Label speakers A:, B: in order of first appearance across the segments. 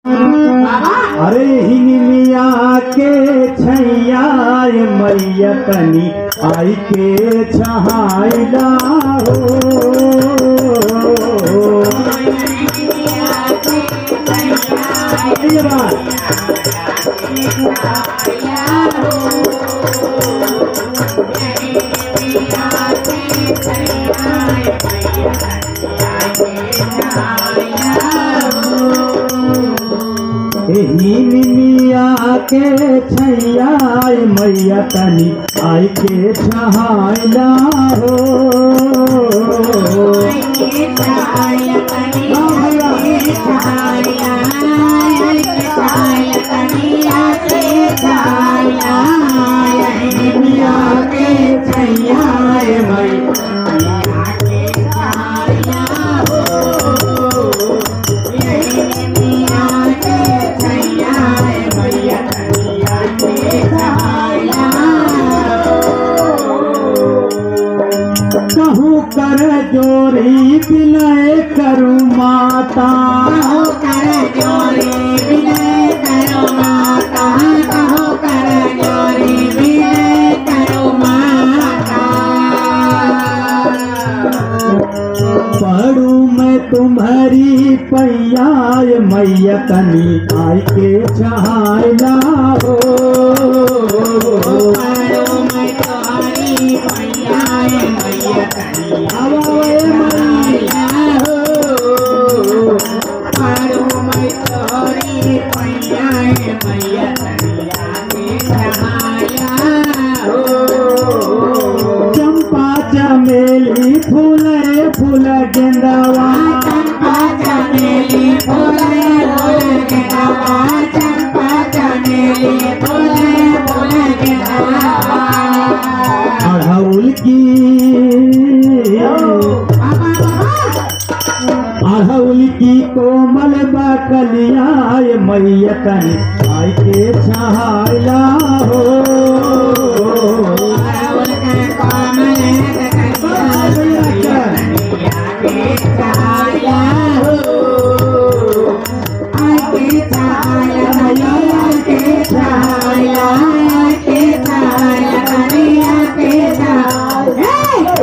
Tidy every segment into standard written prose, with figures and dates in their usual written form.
A: अरे हिनिया के छैया मैया तनी आई के छहाइला हो। ये बात हिनिया के छैया मैया तनी आई के छहाइला हो। कहूँ कर जोरी विनय करू माता,
B: कहूँ कर जोरी विनय करू माता, कहूँ कर जोरी विनय करू माता।
A: पढ़ू मैं तुम्हारी पैया मैया तनी आई के छहाइला हो।
B: पढ़ू मैं तुम्हारी पैया मैया तनी
A: आवे मैया
B: हो। पढ़ू मैं तुम्हारी पैया मैया तनी आके छहाया हो।
A: चंपा चमेली फूल फूल गेंदावा,
B: चंपा चमेली फूल फूल गेंदावा, चंपा चमेली फूल फूल गेंदावा।
A: अड़हुल की अड़हुल की कोमल बकलिया मैया तनी आई के छहाइला हो।
B: अड़हुल के कोमल बकलिया आके छहाया हो। आके छहाया आके छहाया आके छहाया आके छहाया।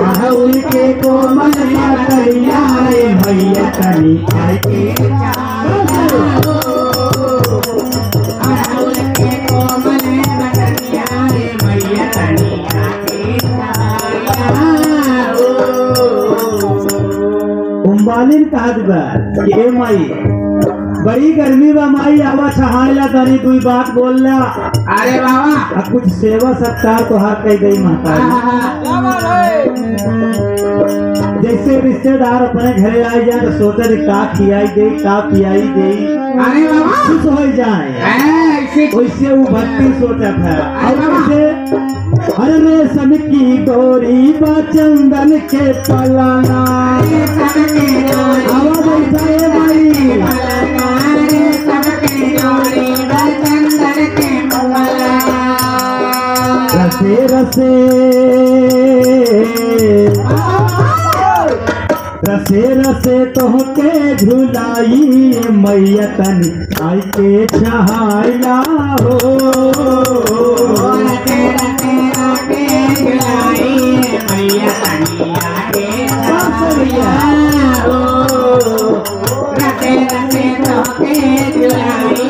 A: अड़हुल के कोमल बकलिया मैया तनी आई के
B: अड़हुल के कोमल बकलिया मैया तनी आके छहाया हो।
A: उम्बालिन कहत बा कि ए माई बड़ी गर्मी बा माई आवा छहाइला तनी कोई बात बोलला।
B: अरे बाबा
A: अब कुछ सेवा सत्कार तो हाथ कह गई माता। जैसे रिश्तेदार अपने घरे आ जाए तो सोचे का खियाई दे का पियाई दे,
B: अरे बाबा
A: खुश हो जाए।
B: ऐसे
A: वैसे वो भक्ति सोचत है। और वैसे अरे रेशम की डोरी बा चंदन के पलाना,
B: सबके जोड़ी
A: आवाज ऐसा है भाई।
B: पलंगारे सबके जोड़ी बचंदन के पलंगा।
A: रसे रसे रसे रसे तोहके झुलाई मैया तनी आई के छहाइला हो।
B: रते रते रते झुलाई मैया तनी आके छहाया हो। रते रते तोके झुलाई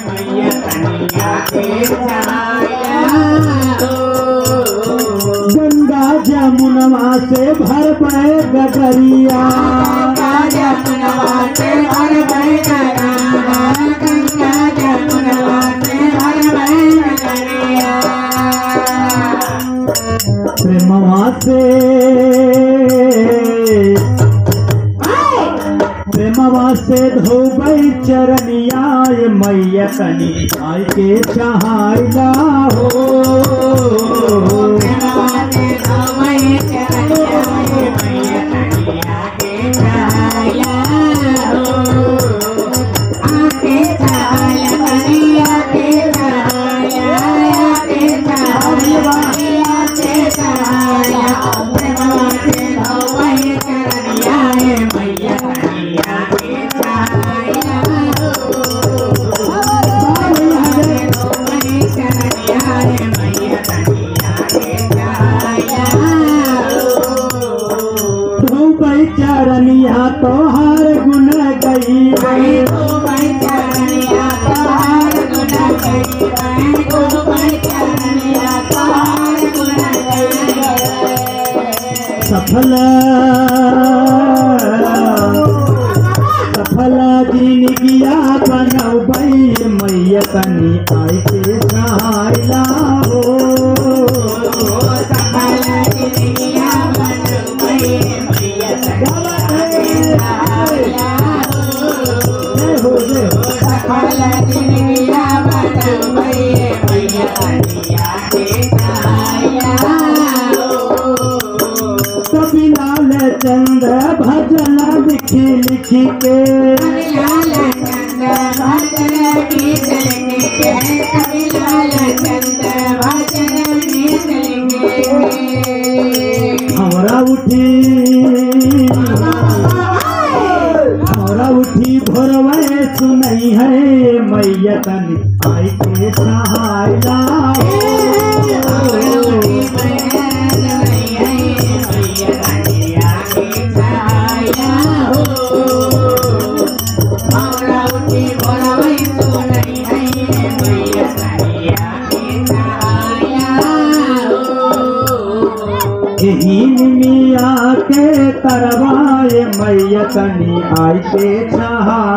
B: मैया तनी आके छहाया हो।
A: गंगा जमुनवा से भर पाए गगरिया,
B: गंगा जमुनवा से भर भर गगरिया, गंगा जमुनवा से भर भर गगरिया।
A: प्रेमवा से प्रेमवा से धोबई चरनिया मैया तनी आई के छहाइला हो। बनौबई मैया तनी आई के सहायला हो
B: सकल जिंदगिया बनौबई मैया तनी सहायला हो सकल जिंदगिया बनौबई मैया तनी आके सहायला हो।
A: कपिलाल चंद्र भजन लिखी लिखी के
B: कपिलाल चंद्र भजन गीत लिखे कपिलाल चंद्र भजन गीत लिखे
A: हमरा उठी भोरवे सुनई है मैया तनी आई के सहायला मिया के तरवाए मैया तनी आई के सहायला